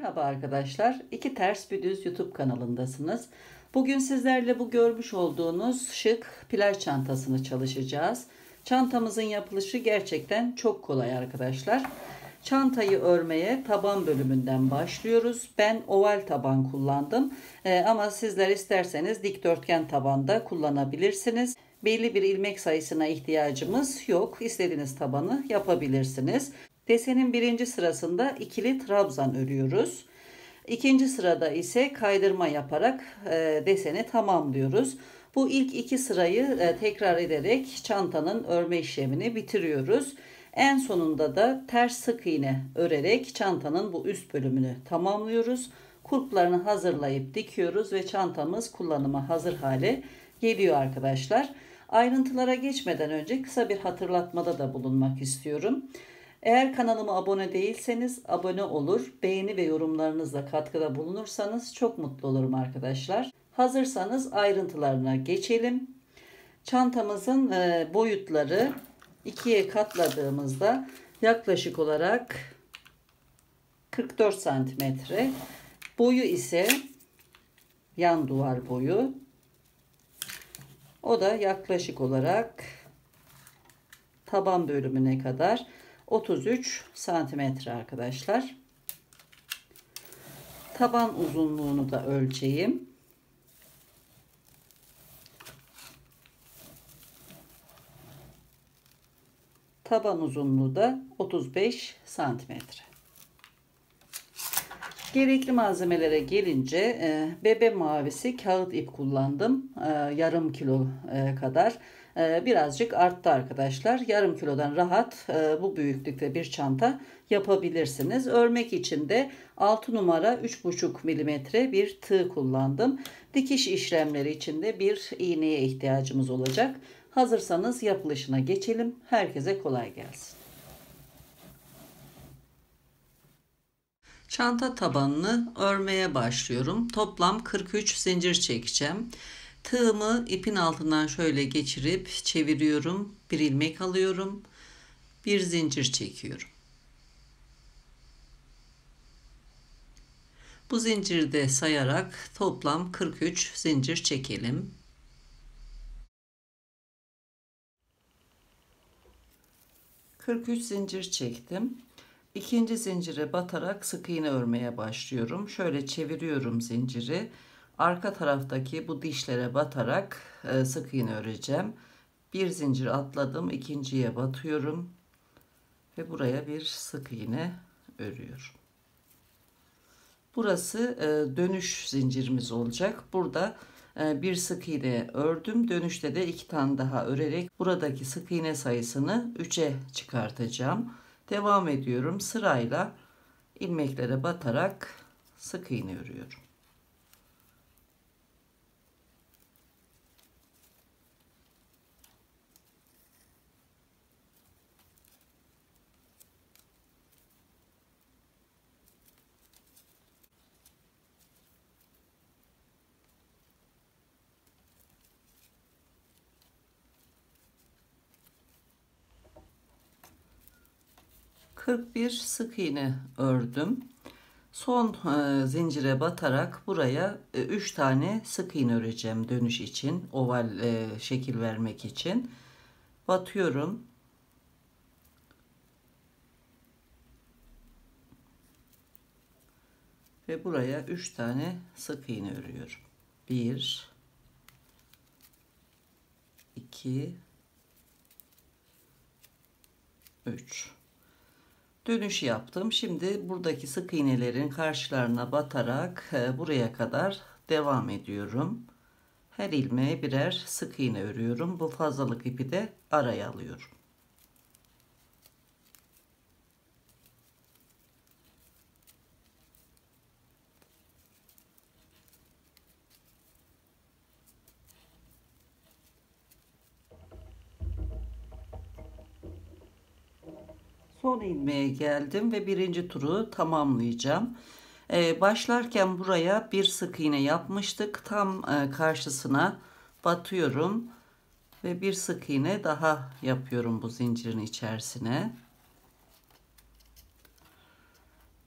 Merhaba arkadaşlar. İki Ters Bir Düz YouTube kanalındasınız. Bugün sizlerle bu görmüş olduğunuz şık plaj çantasını çalışacağız. Çantamızın yapılışı gerçekten çok kolay arkadaşlar. Çantayı örmeye taban bölümünden başlıyoruz. Ben oval taban kullandım. Ama sizler isterseniz dikdörtgen tabanda kullanabilirsiniz. Belli bir ilmek sayısına ihtiyacımız yok. İstediğiniz tabanı yapabilirsiniz. Desenin birinci sırasında ikili trabzan örüyoruz. İkinci sırada ise kaydırma yaparak deseni tamamlıyoruz. Bu ilk iki sırayı tekrar ederek çantanın örme işlemini bitiriyoruz. En sonunda da ters sık iğne örerek çantanın bu üst bölümünü tamamlıyoruz. Kulplarını hazırlayıp dikiyoruz ve çantamız kullanıma hazır hale geliyor arkadaşlar. Ayrıntılara geçmeden önce kısa bir hatırlatmada da bulunmak istiyorum. Eğer kanalıma abone değilseniz abone olur, beğeni ve yorumlarınızla katkıda bulunursanız çok mutlu olurum arkadaşlar. Hazırsanız ayrıntılarına geçelim. Çantamızın boyutları ikiye katladığımızda yaklaşık olarak 44 santimetre. Boyu ise yan duvar boyu. O da yaklaşık olarak taban bölümüne kadar 33 santimetre arkadaşlar. Taban uzunluğunu da ölçeyim. Taban uzunluğu da 35 santimetre. Gerekli malzemelere gelince bebe mavisi kağıt ip kullandım. Yarım kilo kadar. Birazcık arttı arkadaşlar. Yarım kilodan rahat bu büyüklükte bir çanta yapabilirsiniz. Örmek için de 6 numara 3,5 milimetre bir tığ kullandım. Dikiş işlemleri için de bir iğneye ihtiyacımız olacak. Hazırsanız yapılışına geçelim. Herkese kolay gelsin. Çanta tabanını örmeye başlıyorum. Toplam 43 zincir çekeceğim. Tığımı ipin altından şöyle geçirip çeviriyorum. Bir ilmek alıyorum. Bir zincir çekiyorum. Bu zincirde sayarak toplam 43 zincir çekelim. ...43 zincir çektim. İkinci zincire batarak sık iğne örmeye başlıyorum. Şöyle çeviriyorum zinciri. Arka taraftaki bu dişlere batarak sık iğne öreceğim. Bir zincir atladım, ikinciye batıyorum ve buraya bir sık iğne örüyorum. Burası dönüş zincirimiz olacak. Burada bir sık iğne ördüm. Dönüşte de 2 tane daha örerek buradaki sık iğne sayısını 3'e çıkartacağım. Devam ediyorum. Sırayla ilmeklere batarak sık iğne örüyorum. ...41 sık iğne ördüm. Son zincire batarak buraya 3 tane sık iğne öreceğim dönüş için, oval şekil vermek için. Batıyorum. Ve buraya 3 tane sık iğne örüyorum. 1 2 3 dönüş yaptım. Şimdi buradaki sık iğnelerin karşılarına batarak buraya kadar devam ediyorum. Her ilmeğe birer sık iğne örüyorum. Bu fazlalık ipi de araya alıyorum. Son ilmeğe geldim ve birinci turu tamamlayacağım. Başlarken buraya bir sık iğne yapmıştık. Tam karşısına batıyorum ve bir sık iğne daha yapıyorum bu zincirin içerisine.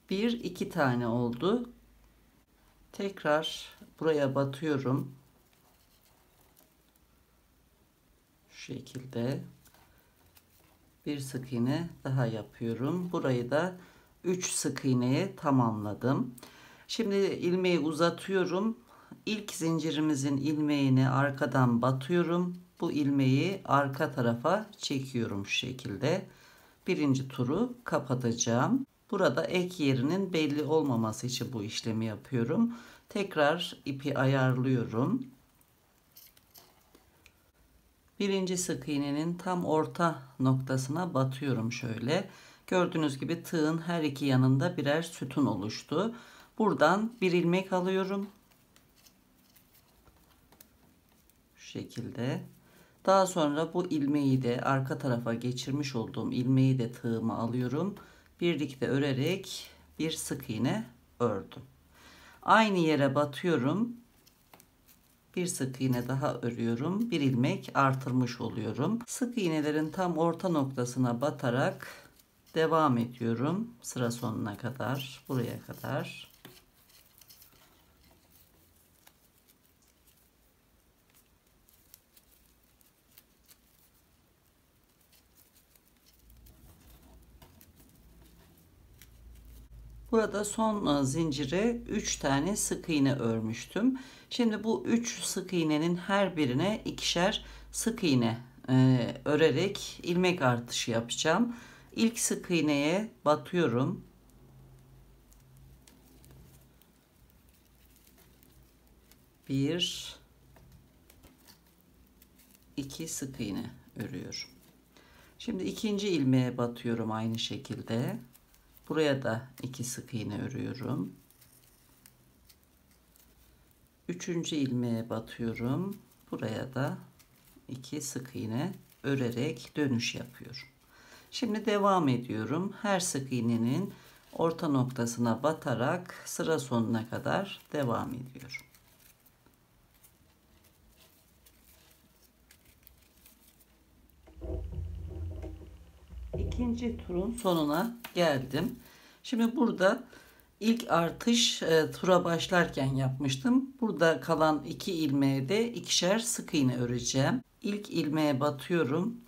2 tane oldu. Tekrar buraya batıyorum. Şu şekilde bir sık iğne daha yapıyorum. Burayı da 3 sık iğneye tamamladım. Şimdi ilmeği uzatıyorum. İlk zincirimizin ilmeğini arkadan batıyorum. Bu ilmeği arka tarafa çekiyorum şu şekilde. Birinci turu kapatacağım. Burada ek yerinin belli olmaması için bu işlemi yapıyorum. Tekrar ipi ayarlıyorum. Birinci sık iğnenin tam orta noktasına batıyorum şöyle. Gördüğünüz gibi tığın her iki yanında birer sütun oluştu. Buradan bir ilmek alıyorum. Şu şekilde. Daha sonra bu ilmeği de arka tarafa geçirmiş olduğum ilmeği de tığıma alıyorum. Birlikte örerek bir sık iğne ördüm. Aynı yere batıyorum. Bir sık iğne daha örüyorum. Bir ilmek artırmış oluyorum. Sık iğnelerin tam orta noktasına batarak devam ediyorum. Sıra sonuna kadar, buraya kadar. Burada son zincire 3 tane sık iğne örmüştüm. Şimdi bu 3 sık iğnenin her birine ikişer sık iğne örerek ilmek artışı yapacağım. İlk sık iğneye batıyorum. Bir, iki sık iğne örüyorum. Şimdi ikinci ilmeğe batıyorum aynı şekilde. Buraya da 2 sık iğne örüyorum. Üçüncü ilmeğe batıyorum. Buraya da 2 sık iğne örerek dönüş yapıyorum. Şimdi devam ediyorum. Her sık iğnenin orta noktasına batarak sıra sonuna kadar devam ediyorum. İkinci turun sonuna geldim. Şimdi burada ilk artış tura başlarken yapmıştım. Burada kalan 2 ilmeğe de ikişer sık iğne öreceğim. İlk ilmeğe batıyorum.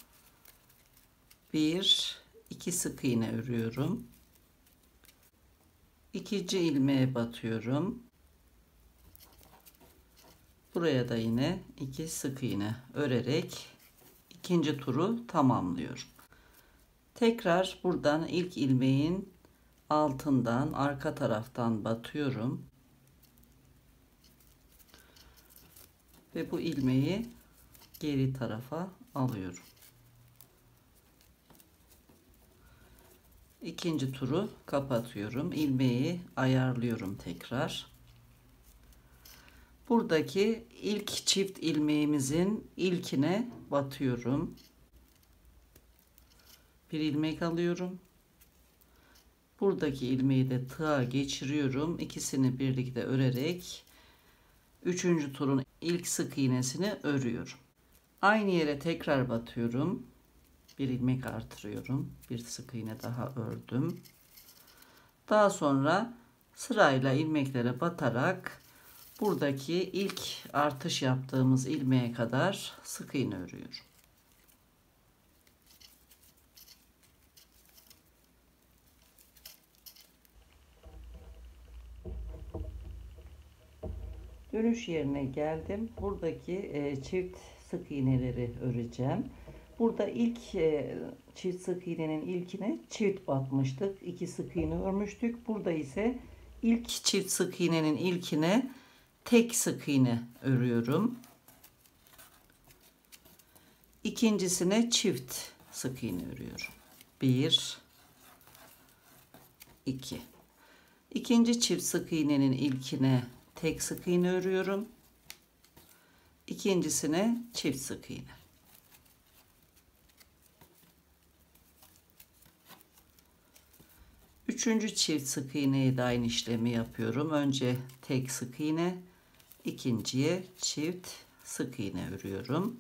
1, 2 sık iğne örüyorum. İkinci ilmeğe batıyorum. Buraya da yine 2 sık iğne örerek ikinci turu tamamlıyorum. Tekrar buradan ilk ilmeğin altından arka taraftan batıyorum ve bu ilmeği geri tarafa alıyorum. İkinci turu kapatıyorum. İlmeği ayarlıyorum tekrar. Buradaki ilk çift ilmeğimizin ilkine batıyorum. Bir ilmek alıyorum. Buradaki ilmeği de tığa geçiriyorum. İkisini birlikte örerek üçüncü turun ilk sık iğnesini örüyorum. Aynı yere tekrar batıyorum. Bir ilmek artırıyorum. Bir sık iğne daha ördüm. Daha sonra sırayla ilmeklere batarak buradaki ilk artış yaptığımız ilmeğe kadar sık iğne örüyorum. Dönüş yerine geldim. Buradaki çift sık iğneleri öreceğim. Burada ilk çift sık iğnenin ilkine çift batmıştık. 2 sık iğne örmüştük. Burada ise ilk çift sık iğnenin ilkine tek sık iğne örüyorum. İkincisine çift sık iğne örüyorum. 1, 2. İkinci çift sık iğnenin ilkine tek sık iğne örüyorum. İkincisine çift sık iğne. Üçüncü çift sık iğneyi de aynı işlemi yapıyorum. Önce tek sık iğne, ikinciye çift sık iğne örüyorum.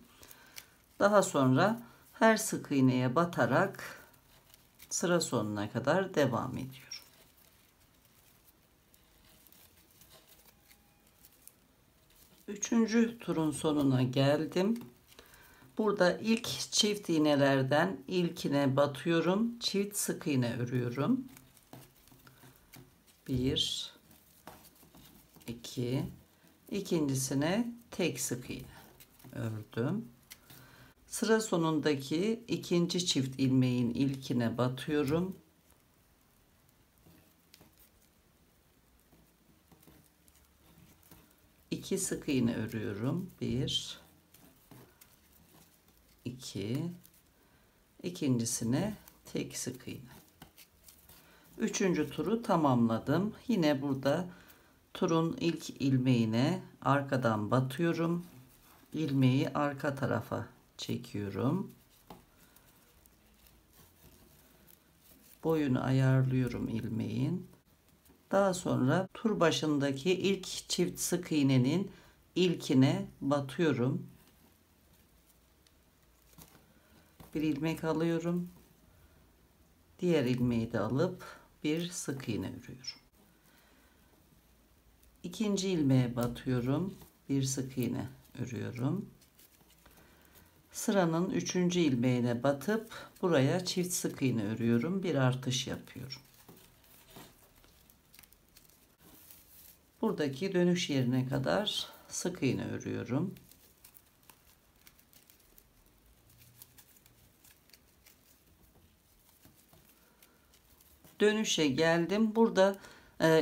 Daha sonra her sık iğneye batarak sıra sonuna kadar devam ediyorum. Üçüncü turun sonuna geldim. Burada ilk çift iğnelerden ilkine batıyorum. Çift sık iğne örüyorum. 1 2, ikincisine tek sık iğne ördüm. Sıra sonundaki ikinci çift ilmeğin ilkine batıyorum. 2 sık iğne örüyorum. 1 2, ikincisine tek sık iğne. Üçüncü turu tamamladım. Yine burada turun ilk ilmeğine arkadan batıyorum. İlmeği arka tarafa çekiyorum. Boyunu ayarlıyorum ilmeğin. Daha sonra tur başındaki ilk çift sık iğnenin ilkine batıyorum. Bir ilmek alıyorum. Diğer ilmeği de alıp bir sık iğne örüyorum. İkinci ilmeğe batıyorum. Bir sık iğne örüyorum. Sıranın üçüncü ilmeğine batıp buraya çift sık iğne örüyorum. Bir artış yapıyorum. Buradaki dönüş yerine kadar sık iğne örüyorum. Dönüşe geldim. Burada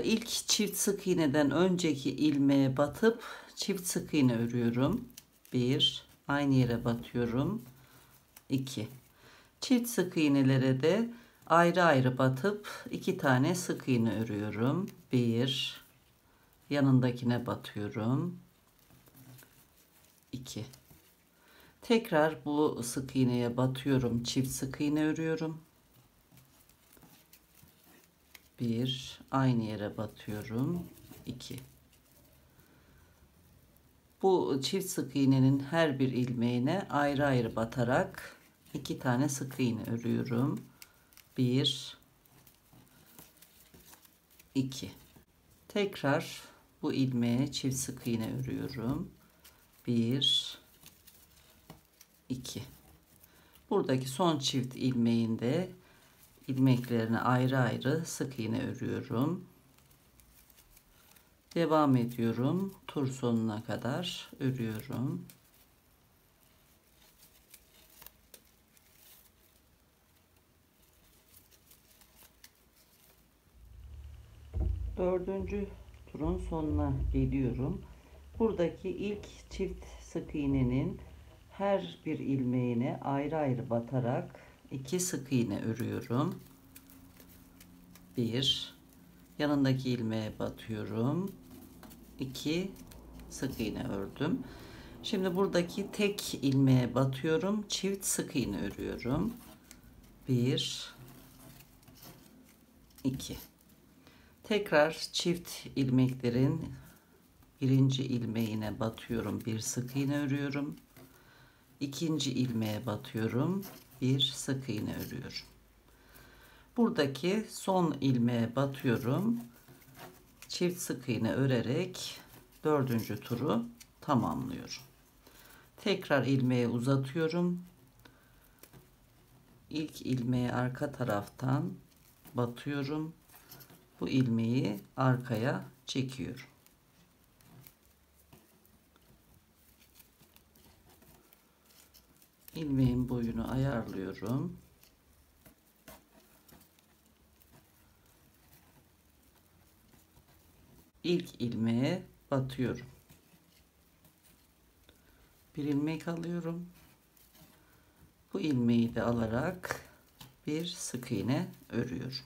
ilk çift sık iğneden önceki ilmeğe batıp çift sık iğne örüyorum. 1, aynı yere batıyorum. 2. Çift sık iğnelere de ayrı ayrı batıp 2 tane sık iğne örüyorum. 1, yanındakine batıyorum. 2. Tekrar bu sık iğneye batıyorum. Çift sık iğne örüyorum. 1, aynı yere batıyorum. 2. Bu çift sık iğnenin her bir ilmeğine ayrı ayrı batarak 2 tane sık iğne örüyorum. 1, 2. Tekrar bu ilmeğe çift sık iğne örüyorum. 1, 2. Buradaki son çift ilmeğinde ilmeklerine ayrı ayrı sık iğne örüyorum. Devam ediyorum. Tur sonuna kadar örüyorum. Dördüncü turun sonuna geliyorum. Buradaki ilk çift sık iğnenin her bir ilmeğine ayrı ayrı batarak 2 sık iğne örüyorum. 1, yanındaki ilmeğe batıyorum. 2 sık iğne ördüm. Şimdi buradaki tek ilmeğe batıyorum. Çift sık iğne örüyorum. 1, 2. Tekrar çift ilmeklerin birinci ilmeğine batıyorum. Bir sık iğne örüyorum. İkinci ilmeğe batıyorum. Bir sık iğne örüyorum. Buradaki son ilmeğe batıyorum. Çift sık iğne örerek dördüncü turu tamamlıyorum. Tekrar ilmeği uzatıyorum. İlk ilmeği arka taraftan batıyorum. Bu ilmeği arkaya çekiyorum. İlmeğin boyunu ayarlıyorum. İlk ilmeğe batıyorum. Bir ilmek alıyorum. Bu ilmeği de alarak bir sık iğne örüyorum.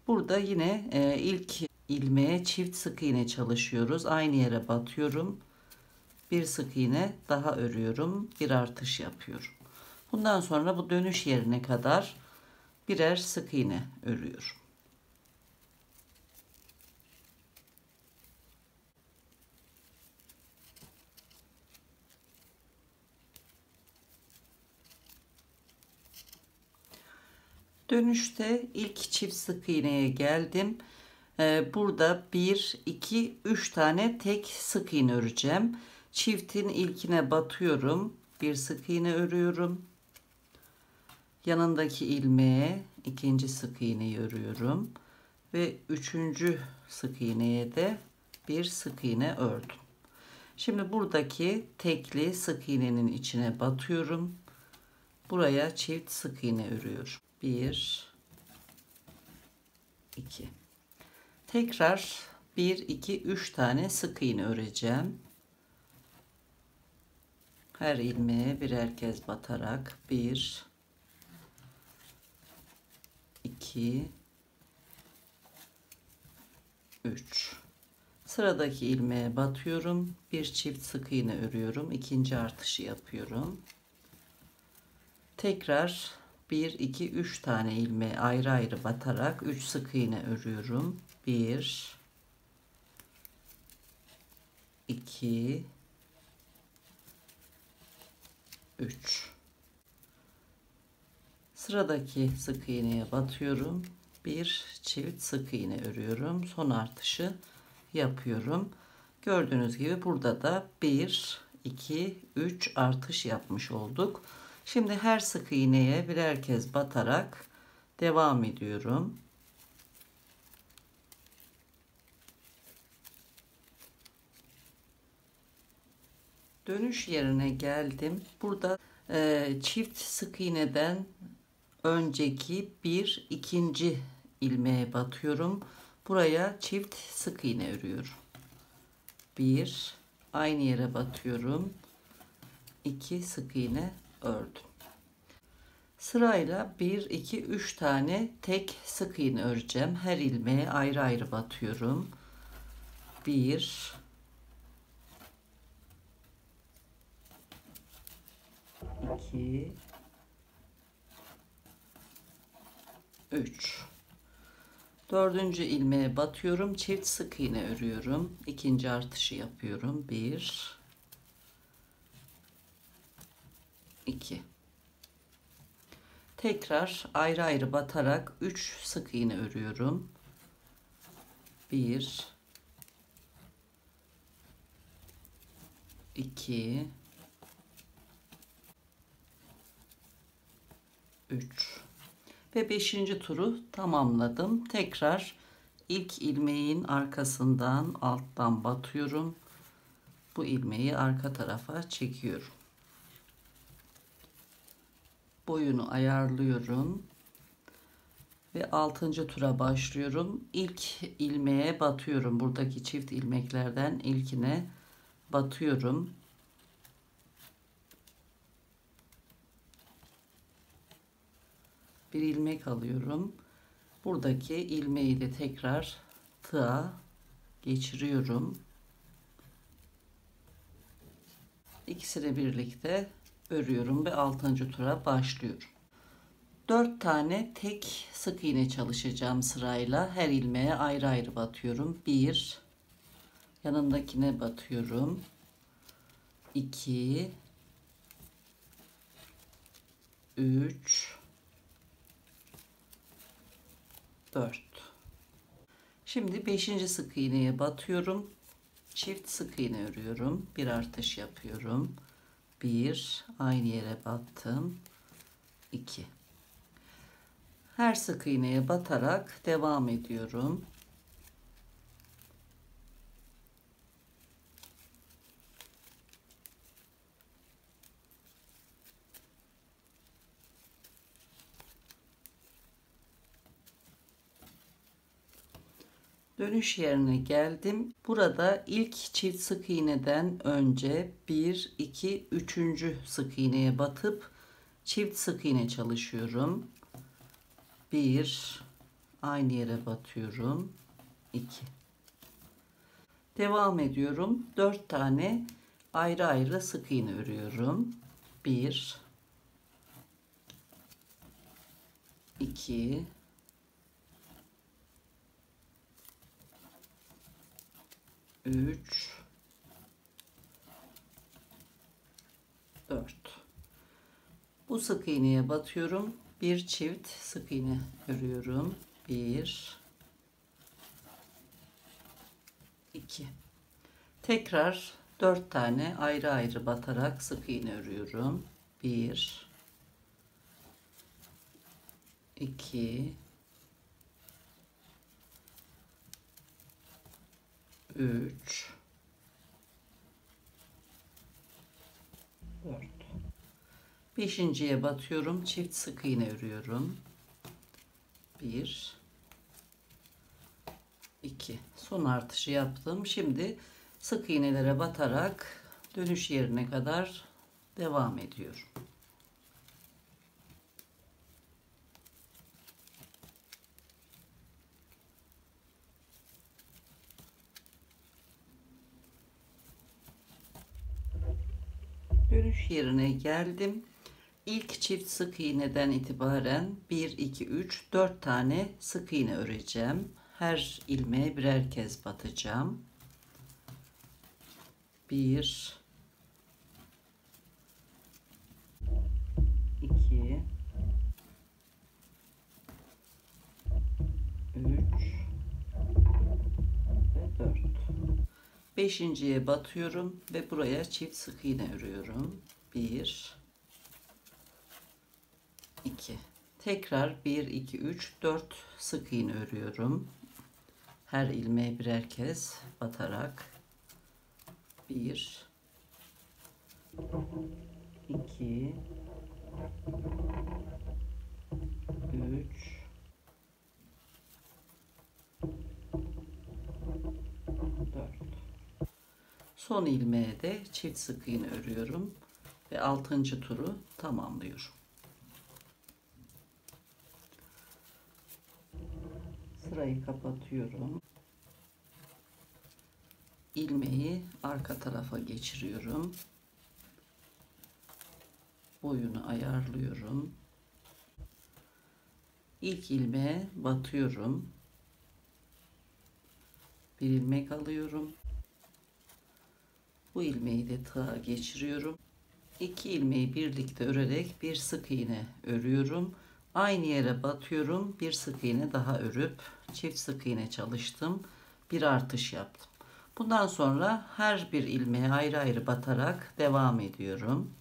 Burada yine ilk ilmeğe çift sık iğne çalışıyoruz. Aynı yere batıyorum. Bir sık iğne daha örüyorum. Bir artış yapıyorum. Bundan sonra bu dönüş yerine kadar birer sık iğne örüyorum. Dönüşte ilk çift sık iğneye geldim. Burada 1, 2, 3 tane tek sık iğne öreceğim. Çiftin ilkine batıyorum. Bir sık iğne örüyorum. Yanındaki ilmeğe ikinci sık iğneyi örüyorum. Ve üçüncü sık iğneye de bir sık iğne ördüm. Şimdi buradaki tekli sık iğnenin içine batıyorum. Buraya çift sık iğne örüyorum. 1, 2. Tekrar 1, 2, 3 tane sık iğne öreceğim. Her ilmeğe birer kez batarak 1, 2, 3. Sıradaki ilmeğe batıyorum. Bir çift sık iğne örüyorum. İkinci artışı yapıyorum. Tekrar 1, 2, 3 tane ilmeğe ayrı ayrı batarak 3 sık iğne örüyorum. 1, 2, 3. Sıradaki sık iğneye batıyorum. Bir çift sık iğne örüyorum. Son artışı yapıyorum. Gördüğünüz gibi burada da 1, 2, 3 artış yapmış olduk. Şimdi her sık iğneye birer kez batarak devam ediyorum. Dönüş yerine geldim. Burada çift sık iğneden önceki bir ikinci ilmeğe batıyorum. Buraya çift sık iğne örüyorum. Bir, aynı yere batıyorum. 2 sık iğne ördüm. Sırayla 1, 2, 3 tane tek sık iğne öreceğim. Her ilmeğe ayrı ayrı batıyorum. 1, 2, 3. Dördüncü ilmeğe batıyorum. Çift sık iğne örüyorum. İkinci artışı yapıyorum. 1, 2. Tekrar ayrı ayrı batarak 3 sık iğne örüyorum. 1, 2, 3 ve 5. turu tamamladım. Tekrar ilk ilmeğin arkasından alttan batıyorum. Bu ilmeği arka tarafa çekiyorum. Boyunu ayarlıyorum ve 6. tura başlıyorum. İlk ilmeğe batıyorum. Buradaki çift ilmeklerden ilkine batıyorum. Bir ilmek alıyorum. Buradaki ilmeği de tekrar tığa geçiriyorum. İkisini birlikte örüyorum ve 6. tura başlıyorum. 4 tane tek sık iğne çalışacağım sırayla. Her ilmeğe ayrı ayrı batıyorum. 1, yanındakine batıyorum. 2, 3, 4. Şimdi 5. sık iğneye batıyorum. Çift sık iğne örüyorum. Bir artış yapıyorum. 1, aynı yere battım. 2. Her sık iğneye batarak devam ediyorum. Dönüş yerine geldim. Burada ilk çift sık iğneden önce 1, 2, 3. sık iğneye batıp çift sık iğne çalışıyorum. 1, aynı yere batıyorum. 2. Devam ediyorum. 4 tane ayrı ayrı sık iğne örüyorum. 1, 2, 3, 4. Bu sık iğneye batıyorum. Bir çift sık iğne örüyorum. 1, 2. Tekrar 4 tane ayrı ayrı batarak sık iğne örüyorum. 1, 2, 3, 4. Beşinciye batıyorum. Çift sık iğne örüyorum. 1, 2. Son artışı yaptım. Şimdi sık iğnelere batarak dönüş yerine kadar devam ediyorum. Dönüş yerine geldim. İlk çift sık iğneden itibaren 1, 2, 3, 4 tane sık iğne öreceğim. Her ilmeğe birer kez batacağım. 1, 2, 3 ve 4. Beşinciye batıyorum ve buraya çift sık iğne örüyorum. 1, 2. Tekrar 1, 2, 3, 4 sık iğne örüyorum. Her ilmeğe birer kez batarak 1, 2, 3, 4. Son ilmeğe de çift sık iğne örüyorum ve 6. turu tamamlıyorum. Sırayı kapatıyorum. İlmeği arka tarafa geçiriyorum. Boyunu ayarlıyorum. İlk ilmeğe batıyorum. Bir ilmek alıyorum. Bu ilmeği de tığa geçiriyorum. İki ilmeği birlikte örerek bir sık iğne örüyorum. Aynı yere batıyorum. Bir sık iğne daha örüp çift sık iğne çalıştım. Bir artış yaptım. Bundan sonra her bir ilmeğe ayrı ayrı batarak devam ediyorum.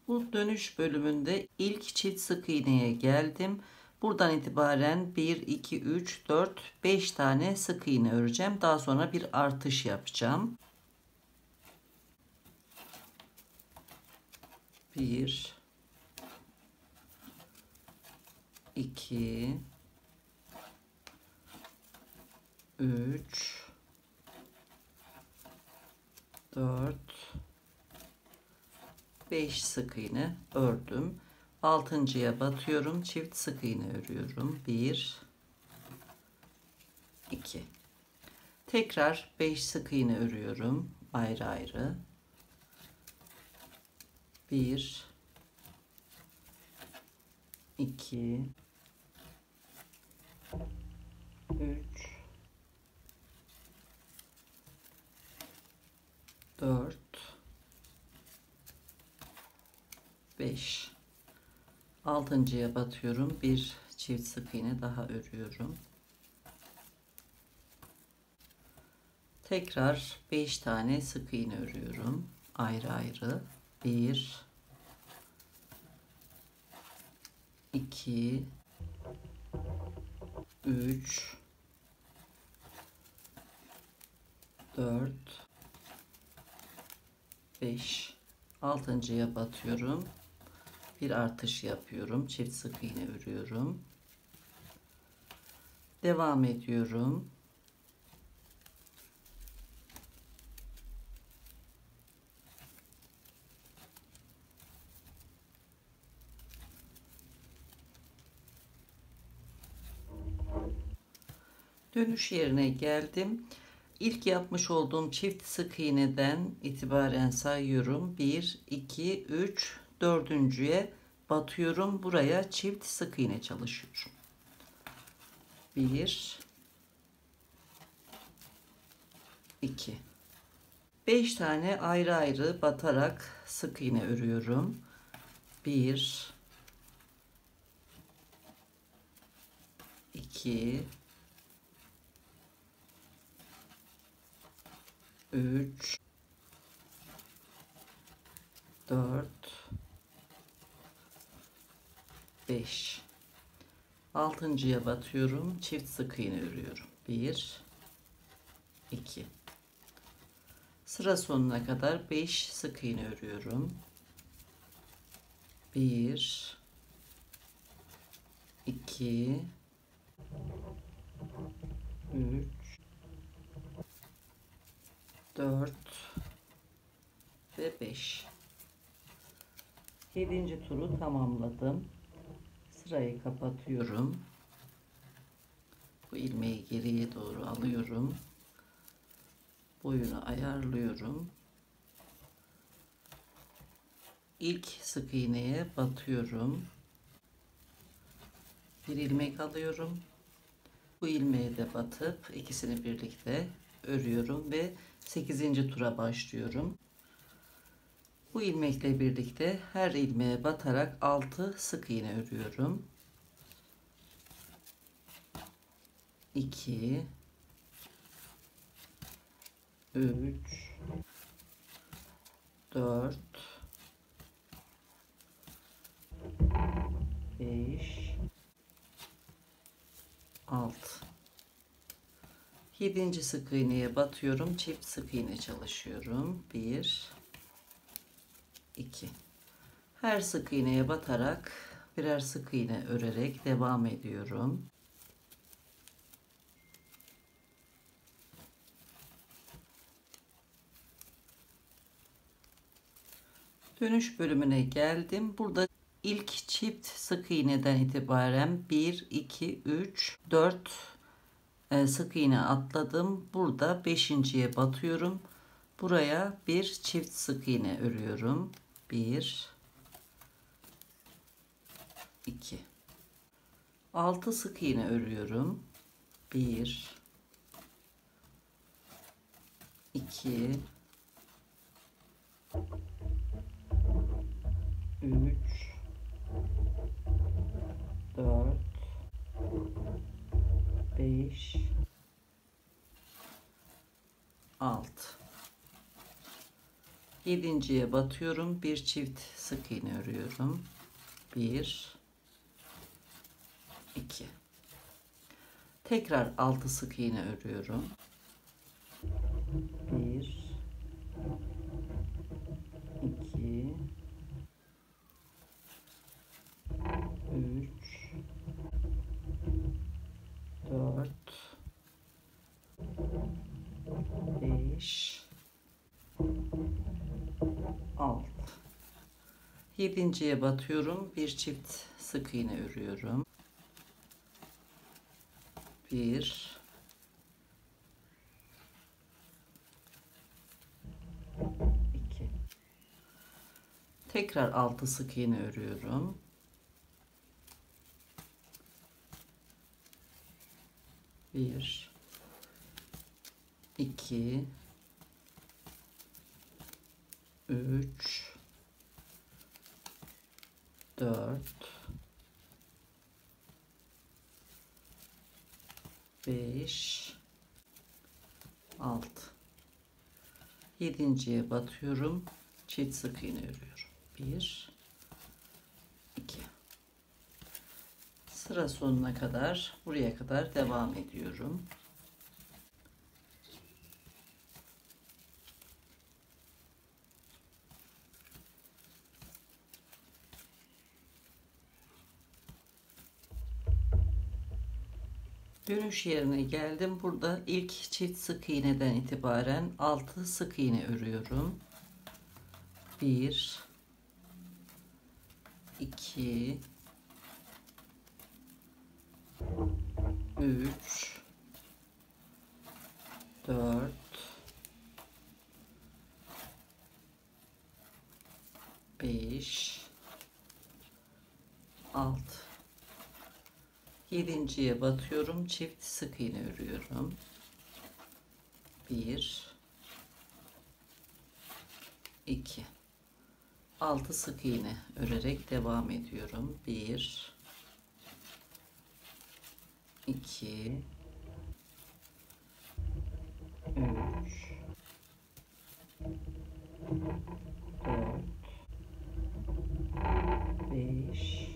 Bu dönüş bölümünde ilk çift sık iğneye geldim. Buradan itibaren 1, 2, 3, 4, 5 tane sık iğne öreceğim. Daha sonra bir artış yapacağım. 1, 2, 3, 4, 5 sık iğne ördüm. Altıncıya batıyorum. Çift sık iğne örüyorum. 1, 2. Tekrar 5 sık iğne örüyorum. Ayrı ayrı. 1, 2, 3, 4, 5. Altıncıya batıyorum. Bir çift sık iğne daha örüyorum. Tekrar 5 tane sık iğne örüyorum. Ayrı ayrı. 1, 2, 3, 4, 5. Altıncıya batıyorum. Bir artış yapıyorum. Çift sık iğne örüyorum. Devam ediyorum. Dönüş yerine geldim. İlk yapmış olduğum çift sık iğneden itibaren sayıyorum. 1, 2, 3, dördüncüye batıyorum. Buraya çift sık iğne çalışıyorum. 1, 2. 5 tane ayrı ayrı batarak sık iğne örüyorum. 1 2 3 4 5 altıncıya batıyorum, çift sık iğne örüyorum. 1 2 sıra sonuna kadar 5 sık iğne örüyorum. 1 2 3 4 ve 5. 7. turu tamamladım. Sırayı kapatıyorum. Bu ilmeği geriye doğru alıyorum. Boyunu ayarlıyorum. İlk sık iğneye batıyorum. Bir ilmek alıyorum. Bu ilmeğe de batıp ikisini birlikte örüyorum ve 8. tura başlıyorum. Bu ilmekle birlikte her ilmeğe batarak 6 sık iğne örüyorum. 2 3 4 5 6 7. sık iğneye batıyorum, çift sık iğne çalışıyorum. 1 2 her sık iğneye batarak birer sık iğne örerek devam ediyorum. Dönüş bölümüne geldim. Burada ilk çift sık iğneden itibaren 1 2 3 4 sık iğne atladım. Burada 5.'ye batıyorum. Buraya bir çift sık iğne örüyorum. 1 2 6 sık iğne örüyorum. 1 2 3 4 5 6 7.'ye batıyorum, bir çift sık iğne örüyorum. 1 2 tekrar 6 sık iğne örüyorum. 1 2 3 4 5 6 7.'ye batıyorum, bir çift sık iğne örüyorum. 1 2 tekrar 6 sık iğne örüyorum. 1 2 3 4 5 6 7.'ye batıyorum, çift sık iğne örüyorum. 1 2 sıra sonuna kadar, buraya kadar devam ediyorum. Dönüş yerine geldim. Burada ilk çift sık iğneden itibaren 6 sık iğne örüyorum. 1 2 3 4 5 6 7.'ye batıyorum, çift sık iğne örüyorum. 1 2 6 sık iğne örerek devam ediyorum. 1 2 3 4 5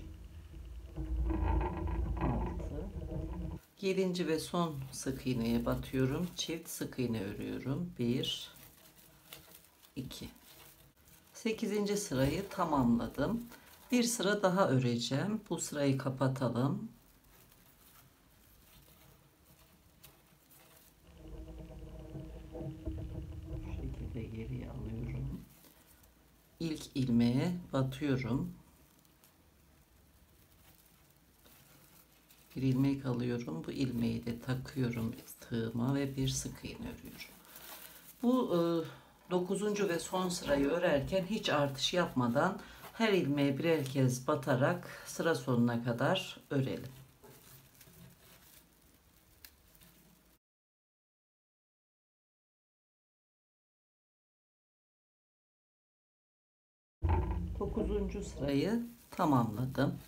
6 7. ve son sık iğneye batıyorum. Çift sık iğne örüyorum. 1 2 8. sırayı tamamladım. Bir sıra daha öreceğim. Bu sırayı kapatalım. Bu şekilde geriye alıyorum. İlk ilmeğe batıyorum. Bir ilmek alıyorum. Bu ilmeği de takıyorum tığıma ve bir sık iğne örüyorum. Bu 9. ve son sırayı örerken hiç artış yapmadan her ilmeğe birer kez batarak sıra sonuna kadar örelim. Dokuzuncu sırayı tamamladım.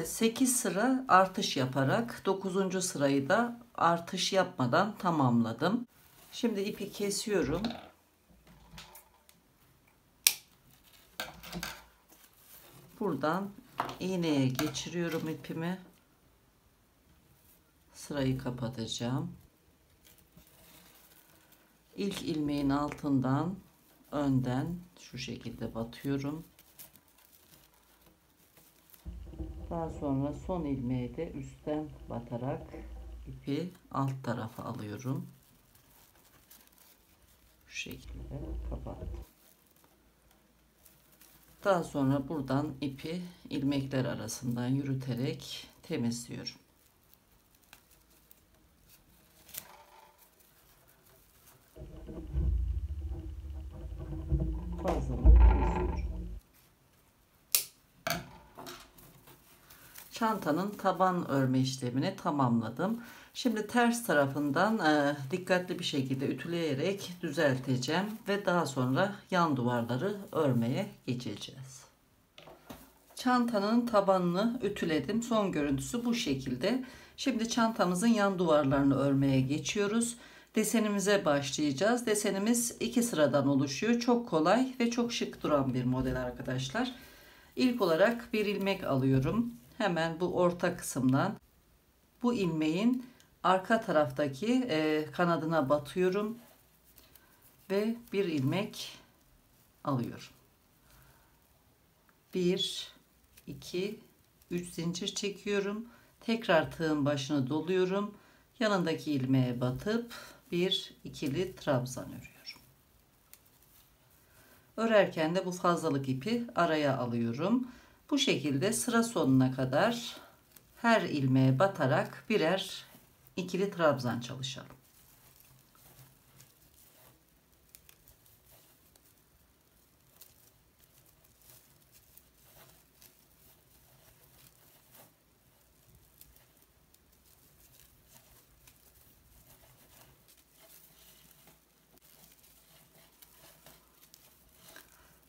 8 sıra artış yaparak 9. sırayı da artış yapmadan tamamladım. Şimdi ipi kesiyorum. Buradan iğneye geçiriyorum ipimi. Sırayı kapatacağım. İlk ilmeğin altından önden şu şekilde batıyorum. Daha sonra son ilmeği de üstten batarak ipi alt tarafa alıyorum. Şu şekilde kapattım. Daha sonra buradan ipi ilmekler arasından yürüterek temizliyorum. Fazlalığı kesiyorum. Çantanın taban örme işlemini tamamladım. Şimdi ters tarafından dikkatli bir şekilde ütüleyerek düzelteceğim ve daha sonra yan duvarları örmeye geçeceğiz. Çantanın tabanını ütüledim. Son görüntüsü bu şekilde. Şimdi çantamızın yan duvarlarını örmeye geçiyoruz. Desenimize başlayacağız. Desenimiz 2 sıradan oluşuyor. Çok kolay ve çok şık duran bir model arkadaşlar. İlk olarak bir ilmek alıyorum. Hemen bu orta kısımdan bu ilmeğin arka taraftaki kanadına batıyorum ve bir ilmek alıyorum. 1 2 3 zincir çekiyorum. Tekrar tığın başını doluyorum. Yanındaki ilmeğe batıp bir ikili trabzan örüyorum. Örerken de bu fazlalık ipi araya alıyorum. Bu şekilde sıra sonuna kadar her ilmeğe batarak birer ikili trabzan çalışalım.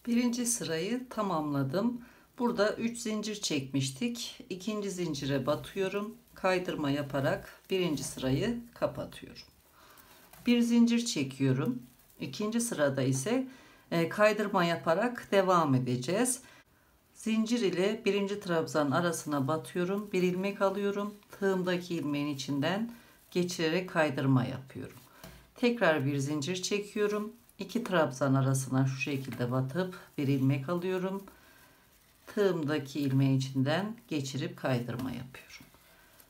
Birinci sırayı tamamladım. Burada 3 zincir çekmiştik. İkinci zincire batıyorum. Kaydırma yaparak birinci sırayı kapatıyorum. Bir zincir çekiyorum. İkinci sırada ise kaydırma yaparak devam edeceğiz. Zincir ile birinci trabzan arasına batıyorum. Bir ilmek alıyorum. Tığımdaki ilmeğin içinden geçirerek kaydırma yapıyorum. Tekrar bir zincir çekiyorum. 2 trabzan arasına şu şekilde batıp bir ilmek alıyorum. Tığımdaki ilmeğin içinden geçirip kaydırma yapıyorum.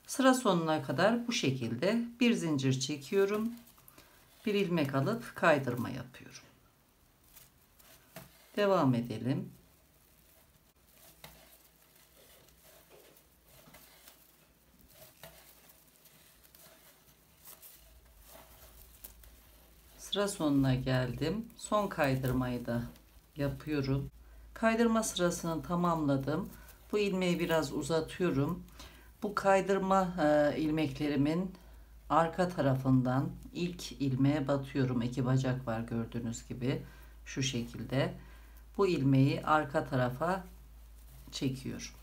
Sıra sonuna kadar bu şekilde bir zincir çekiyorum. Bir ilmek alıp kaydırma yapıyorum. Devam edelim. Sıra sonuna geldim. Son kaydırmayı da yapıyorum. Kaydırma sırasını tamamladım. Bu ilmeği biraz uzatıyorum. Bu kaydırma ilmeklerimin arka tarafından ilk ilmeğe batıyorum. 2 bacak var gördüğünüz gibi. Şu şekilde. Bu ilmeği arka tarafa çekiyorum.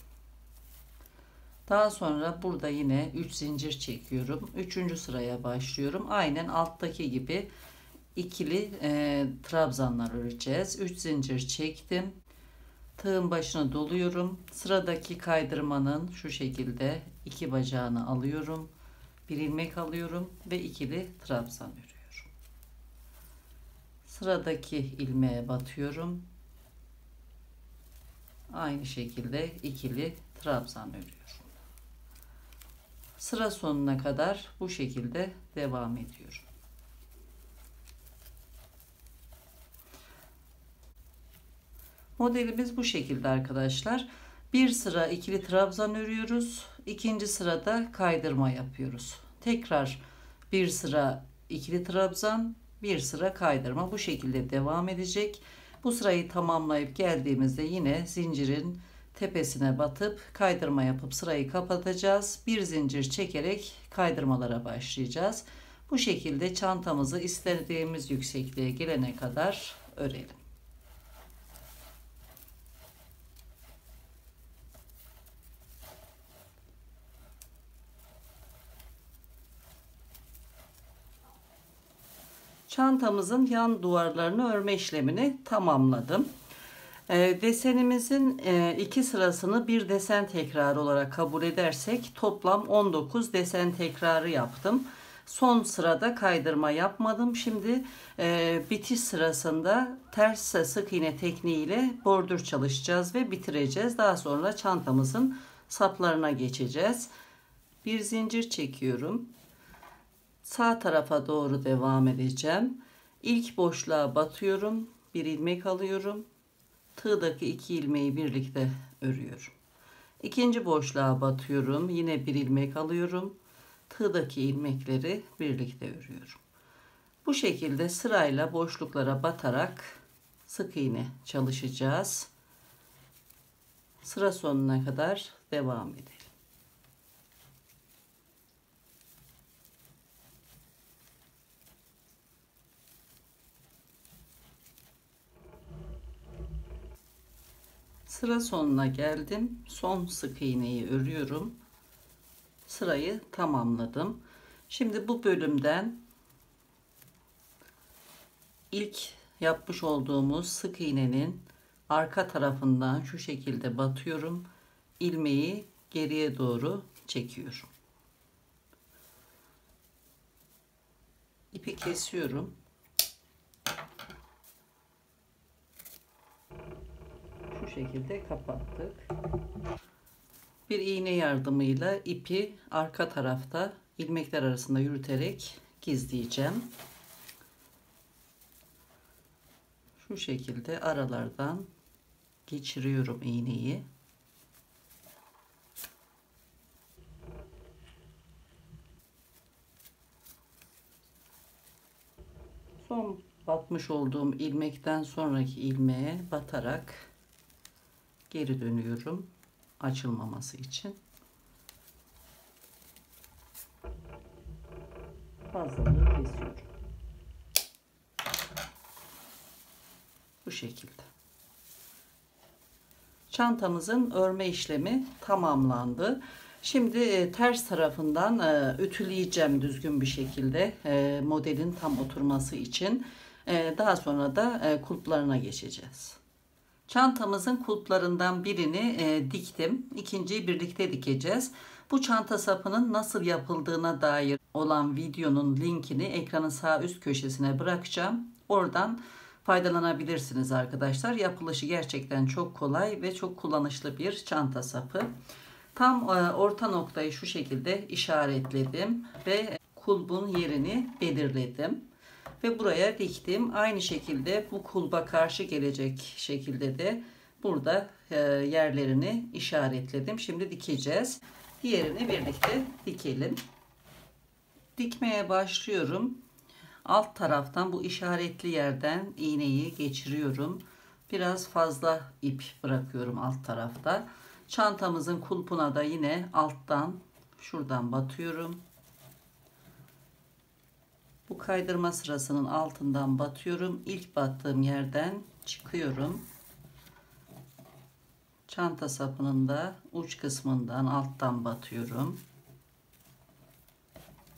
Daha sonra burada yine 3 zincir çekiyorum. 3. sıraya başlıyorum. Aynen alttaki gibi ikili trabzanlar öreceğiz. 3 zincir çektim. Tığın başına doluyorum. Sıradaki kaydırmanın şu şekilde 2 bacağını alıyorum. Bir ilmek alıyorum ve ikili trabzan örüyorum. Sıradaki ilmeğe batıyorum. Aynı şekilde ikili trabzan örüyorum. Sıra sonuna kadar bu şekilde devam ediyorum. Modelimiz bu şekilde arkadaşlar. Bir sıra ikili trabzan örüyoruz. İkinci sırada kaydırma yapıyoruz. Tekrar bir sıra ikili trabzan, bir sıra kaydırma, bu şekilde devam edecek. Bu sırayı tamamlayıp geldiğimizde yine zincirin tepesine batıp kaydırma yapıp sırayı kapatacağız. Bir zincir çekerek kaydırmalara başlayacağız. Bu şekilde çantamızı istediğimiz yüksekliğe gelene kadar örelim. Çantamızın yan duvarlarını örme işlemini tamamladım. Desenimizin 2 sırasını bir desen tekrarı olarak kabul edersek toplam 19 desen tekrarı yaptım. Son sırada kaydırma yapmadım. Şimdi bitiş sırasında ters sık iğne tekniğiyle bordür çalışacağız ve bitireceğiz. Daha sonra çantamızın saplarına geçeceğiz. Bir zincir çekiyorum. Sağ tarafa doğru devam edeceğim. İlk boşluğa batıyorum. Bir ilmek alıyorum. Tığdaki 2 ilmeği birlikte örüyorum. İkinci boşluğa batıyorum. Yine bir ilmek alıyorum. Tığdaki ilmekleri birlikte örüyorum. Bu şekilde sırayla boşluklara batarak sık iğne çalışacağız. Sıra sonuna kadar devam edelim. Sıra sonuna geldim. Son sık iğneyi örüyorum. Sırayı tamamladım. Şimdi bu bölümden ilk yapmış olduğumuz sık iğnenin arka tarafından şu şekilde batıyorum. İlmeği geriye doğru çekiyorum. İpi kesiyorum. Şu şekilde kapattık. Bir iğne yardımıyla ipi arka tarafta ilmekler arasında yürüterek gizleyeceğim. Şu şekilde aralardan geçiriyorum iğneyi. Son batmış olduğum ilmekten sonraki ilmeğe batarak geri dönüyorum açılmaması için. Fazlalığı kesiyorum. Bu şekilde. Çantamızın örme işlemi tamamlandı. Şimdi ters tarafından ütüleyeceğim düzgün bir şekilde modelin tam oturması için. Daha sonra da kulplarına geçeceğiz. Çantamızın kulplarından birini diktim. İkinciyi birlikte dikeceğiz. Bu çanta sapının nasıl yapıldığına dair olan videonun linkini ekranın sağ üst köşesine bırakacağım. Oradan faydalanabilirsiniz arkadaşlar. Yapılışı gerçekten çok kolay ve çok kullanışlı bir çanta sapı. Tam orta noktayı şu şekilde işaretledim ve kulbun yerini belirledim. Ve buraya diktim. Aynı şekilde bu kulba karşı gelecek şekilde de burada yerlerini işaretledim. Şimdi dikeceğiz. Diğerini birlikte dikelim. Dikmeye başlıyorum. Alt taraftan bu işaretli yerden iğneyi geçiriyorum. Biraz fazla ip bırakıyorum alt tarafta. Çantamızın kulpuna da yine alttan şuradan batıyorum. Bu kaydırma sırasının altından batıyorum. İlk battığım yerden çıkıyorum. Çanta sapının da uç kısmından alttan batıyorum.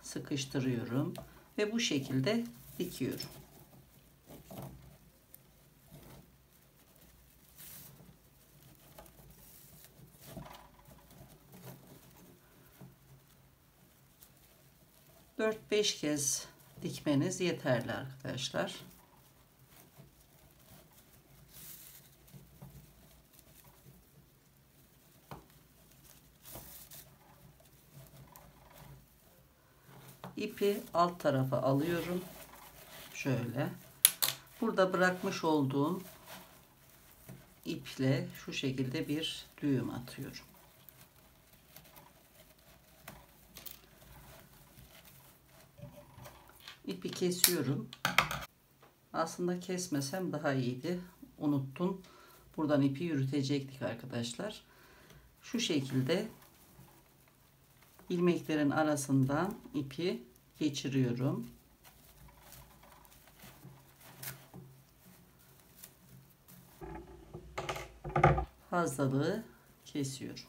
Sıkıştırıyorum ve bu şekilde dikiyorum. Dört beş kez dikmeniz yeterli arkadaşlar. İpi alt tarafa alıyorum. Şöyle. Burada bırakmış olduğum iple şu şekilde bir düğüm atıyorum. İpi kesiyorum. Aslında kesmesem daha iyiydi. Unuttum. Buradan ipi yürütecektik arkadaşlar. Şu şekilde ilmeklerin arasından ipi geçiriyorum. Fazlalığı kesiyorum.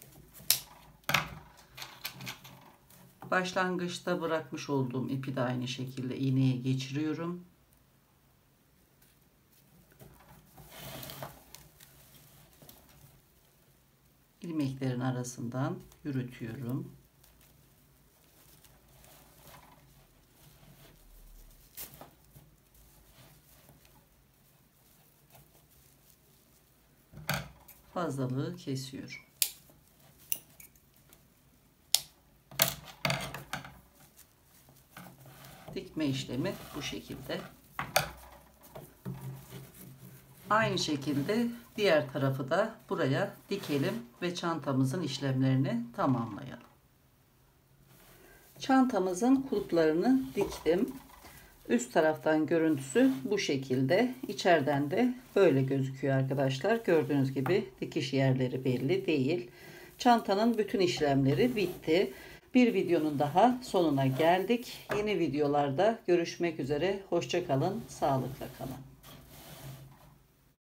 Başlangıçta bırakmış olduğum ipi de aynı şekilde iğneye geçiriyorum. İlmeklerin arasından yürütüyorum. Fazlalığı kesiyorum. Dikme işlemi bu şekilde. Aynı şekilde diğer tarafı da buraya dikelim ve çantamızın işlemlerini tamamlayalım. Çantamızın kulplarını diktim. Üst taraftan görüntüsü bu şekilde. İçeriden de böyle gözüküyor arkadaşlar. Gördüğünüz gibi dikiş yerleri belli değil. Çantanın bütün işlemleri bitti. Bir videonun daha sonuna geldik. Yeni videolarda görüşmek üzere. Hoşça kalın, sağlıkla kalın.